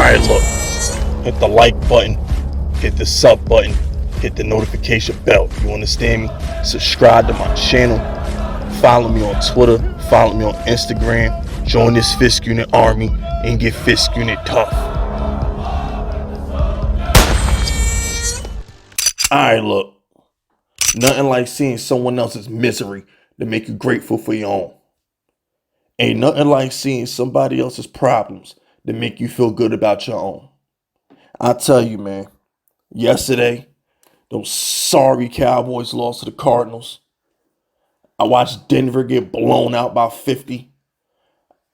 Alright, look. Hit the like button. Hit the sub button. Hit the notification bell. You understand me? Subscribe to my channel. Follow me on Twitter. Follow me on Instagram. Join this Fisk Unit army and get Fisk Unit tough. Alright, look. Nothing like seeing someone else's misery to make you grateful for your own. Ain't nothing like seeing somebody else's problems to make you feel good about your own. I tell you, man, yesterday, those sorry Cowboys lost to the Cardinals. I watched Denver get blown out by 50.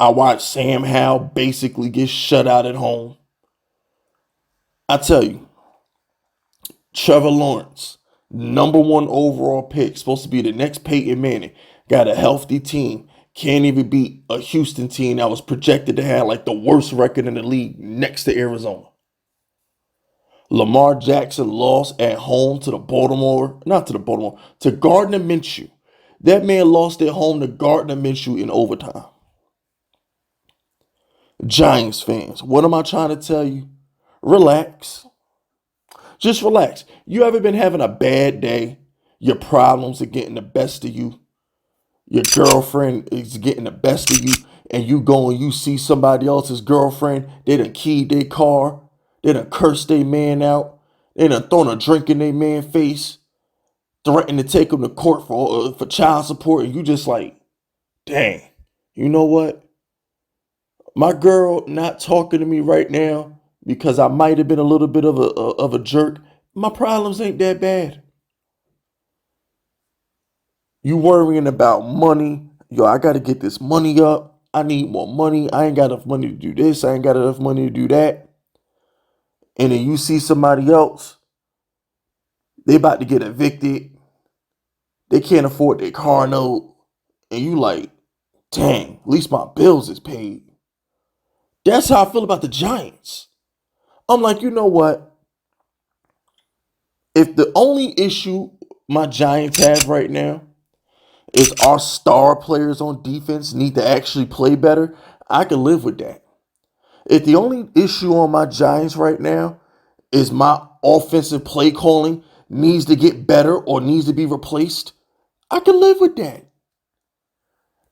I watched Sam Howell basically get shut out at home. I tell you, Trevor Lawrence, number 1 overall pick, supposed to be the next Peyton Manning, got a healthy team. Can't even beat a Houston team that was projected to have like the worst record in the league next to Arizona. Lamar Jackson lost at home to to Gardner Minshew. That man lost at home to Gardner Minshew in overtime. Giants fans, what am I trying to tell you? Relax. Just relax. You ever been having a bad day? Your problems are getting the best of you. Your girlfriend is getting the best of you, and you go and you see somebody else's girlfriend. They done keyed their car. They done cursed their man out. They done thrown a drink in their man's face, threatened to take him to court for child support, and you just like, dang, you know what? My girl not talking to me right now because I might have been a little bit of a jerk. My problems ain't that bad. You worrying about money. Yo, I got to get this money up. I need more money. I ain't got enough money to do this. I ain't got enough money to do that. And then you see somebody else, they about to get evicted. They can't afford their car note. And you like, dang, at least my bills is paid. That's how I feel about the Giants. I'm like, you know what? If the only issue my Giants have right now is our star players on defense need to actually play better, I can live with that. If the only issue on my Giants right now is my offensive play calling needs to get better or needs to be replaced, I can live with that.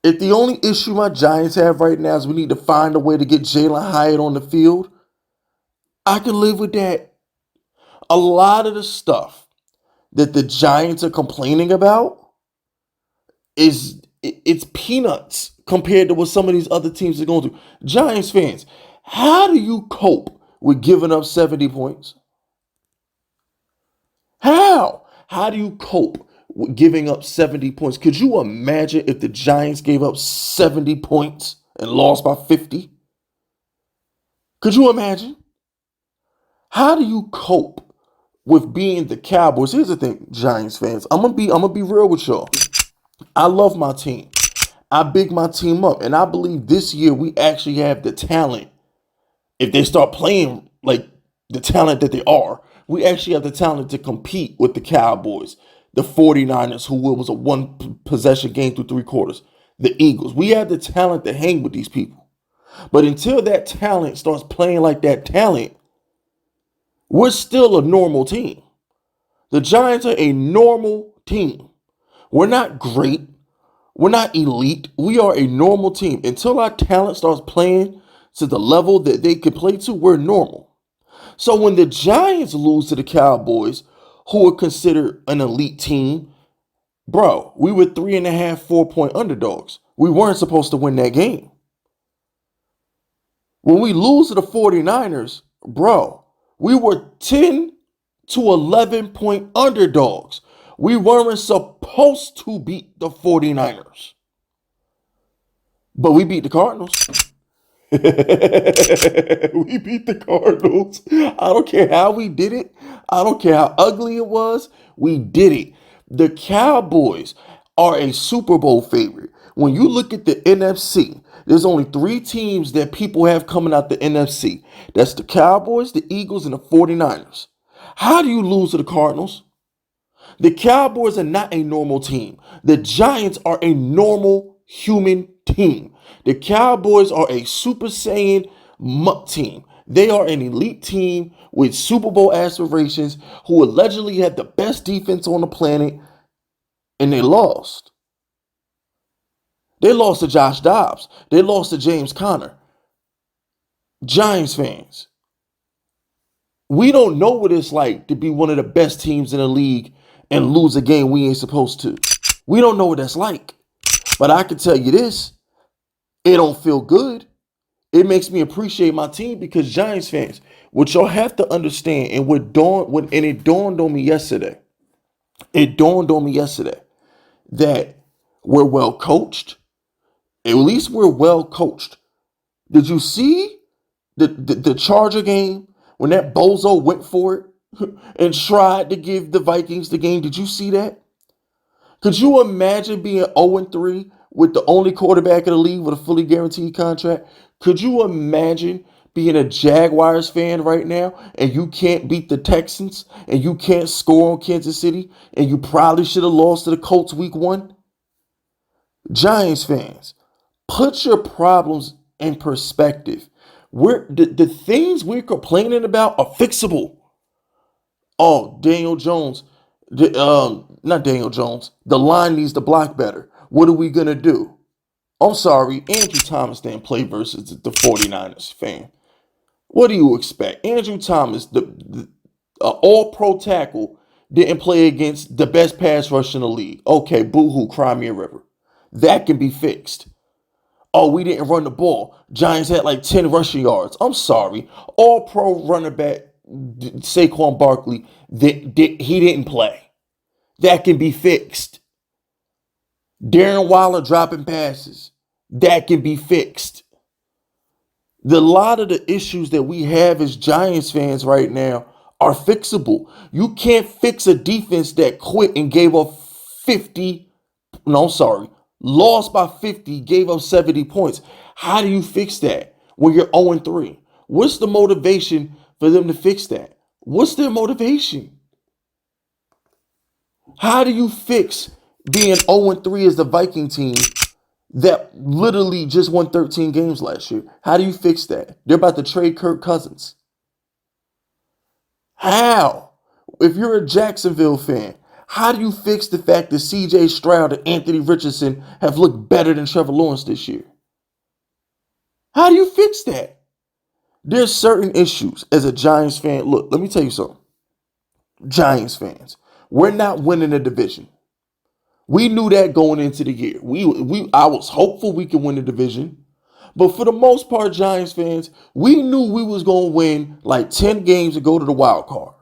If the only issue my Giants have right now is we need to find a way to get Jalen Hyatt on the field, I can live with that. A lot of the stuff that the Giants are complaining about it's peanuts compared to what some of these other teams are going through. Giants fans, how do you cope with giving up 70 points? How? How do you cope with giving up 70 points? Could you imagine if the Giants gave up 70 points and lost by 50? Could you imagine? How do you cope with being the Cowboys? Here's the thing, Giants fans. I'm gonna be real with y'all. I love my team. I big my team up, and I believe this year we actually have the talent. If they start playing like the talent that they are, we actually have the talent to compete with the Cowboys, the 49ers, who was a one possession game through 3 quarters, the Eagles. We have the talent to hang with these people. But until that talent starts playing like that talent, we're still a normal team. The Giants are a normal team. We're not great. We're not elite. We are a normal team. Until our talent starts playing to the level that they can play to, we're normal. So when the Giants lose to the Cowboys, who are considered an elite team, bro, we were 3.5, 4-point underdogs. We weren't supposed to win that game. When we lose to the 49ers, bro, we were 10 to 11-point underdogs. We weren't supposed to beat the 49ers. But we beat the Cardinals. We beat the Cardinals. I don't care how we did it. I don't care how ugly it was. We did it. The Cowboys are a Super Bowl favorite. When you look at the NFC, there's only 3 teams that people have coming out the NFC. That's the Cowboys, the Eagles, and the 49ers. How do you lose to the Cardinals? The Cowboys are not a normal team. The Giants are a normal human team. The Cowboys are a Super Saiyan mutt team. They are an elite team with Super Bowl aspirations who allegedly had the best defense on the planet, and they lost. They lost to Josh Dobbs. They lost to James Conner. Giants fans, we don't know what it's like to be one of the best teams in the league and lose a game we ain't supposed to. We don't know what that's like. But I can tell you this, it don't feel good. It makes me appreciate my team because Giants fans, what y'all have to understand, and it dawned on me yesterday. It dawned on me yesterday that we're well coached. At least we're well coached. Did you see the Charger game when that bozo went for it and tried to give the Vikings the game? Did you see that? Could you imagine being 0-3 with the only quarterback in the league with a fully guaranteed contract? Could you imagine being a Jaguars fan right now and you can't beat the Texans and you can't score on Kansas City and you probably should have lost to the Colts week 1? Giants fans, put your problems in perspective. The things we're complaining about are fixable. Oh, Daniel Jones. Not Daniel Jones. The line needs to block better. What are we going to do? I'm sorry, Andrew Thomas didn't play versus the 49ers, fan. What do you expect? Andrew Thomas, the all-pro tackle, didn't play against the best pass rush in the league. Okay, boo-hoo, cry me a river. That can be fixed. Oh, we didn't run the ball. Giants had like 10 rushing yards. I'm sorry. All-pro running back Saquon Barkley, he didn't play. That can be fixed. Darren Waller dropping passes. That can be fixed. A lot of the issues that we have as Giants fans right now are fixable. You can't fix a defense that quit and gave up 50. No, sorry. Lost by 50, gave up 70 points. How do you fix that when you're 0-3? What's the motivation for them to fix that? What's their motivation? How do you fix being 0-3 as the Viking team that literally just won 13 games last year? How do you fix that? They're about to trade Kirk Cousins. How? If you're a Jacksonville fan, how do you fix the fact that C.J. Stroud and Anthony Richardson have looked better than Trevor Lawrence this year? How do you fix that? There's certain issues as a Giants fan. Look, let me tell you something. Giants fans, we're not winning the division. We knew that going into the year. I was hopeful we could win the division. But for the most part, Giants fans, we knew we was going to win like 10 games to go to the wild card.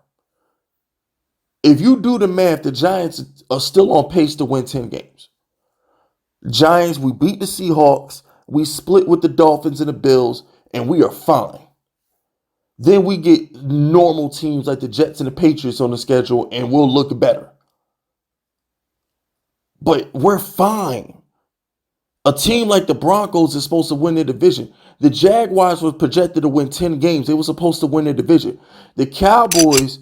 If you do the math, the Giants are still on pace to win 10 games. Giants, we beat the Seahawks, we split with the Dolphins and the Bills, and we are fine. Then we get normal teams like the Jets and the Patriots on the schedule, and we'll look better. But we're fine. A team like the Broncos is supposed to win their division. The Jaguars were projected to win 10 games. They were supposed to win their division. The Cowboys,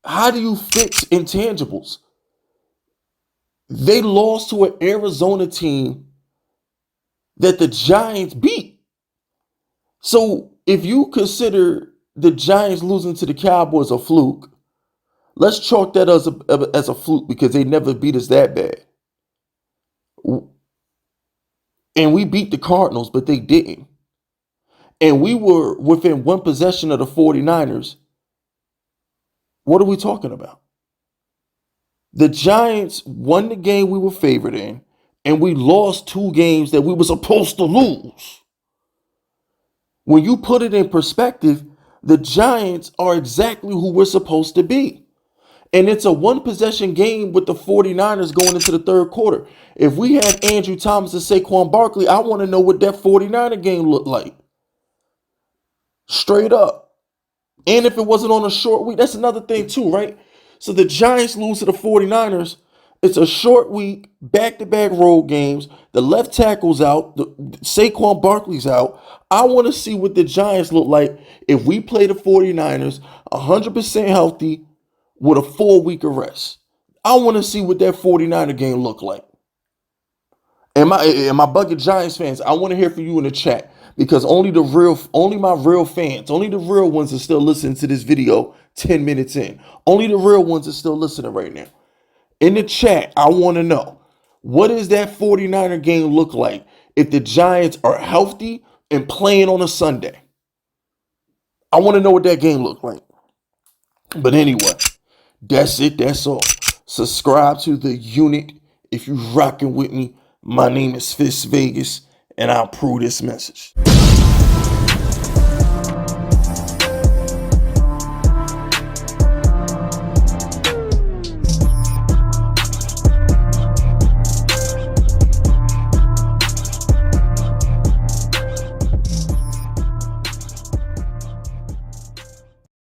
how do you fix intangibles? They lost to an Arizona team that the Giants beat. So if you consider the Giants losing to the Cowboys a fluke, let's chalk that as a fluke because they never beat us that bad. And we beat the Cardinals, but they didn't. And we were within one possession of the 49ers. What are we talking about? The Giants won the game we were favored in, and we lost 2 games that we were supposed to lose. When you put it in perspective, the Giants are exactly who we're supposed to be. And it's a one-possession game with the 49ers going into the third quarter. If we had Andrew Thomas and Saquon Barkley, I want to know what that 49er game looked like. Straight up. And if it wasn't on a short week, that's another thing too, right? So the Giants lose to the 49ers. It's a short week, back-to-back road games. The left tackle's out. Saquon Barkley's out. I want to see what the Giants look like if we play the 49ers 100% healthy with a 4-week rest. I want to see what that 49er game look like. And my bucket Giants fans, I want to hear from you in the chat because only my real fans, only the real ones are still listening to this video 10 minutes in. Only the real ones are still listening right now. In the chat, I want to know, what does that 49er game look like if the Giants are healthy and playing on a Sunday? I want to know what that game look like. But anyway, that's it. That's all. Subscribe to the unit if you rocking with me. My name is Fist Vegas, and I'll prove this message.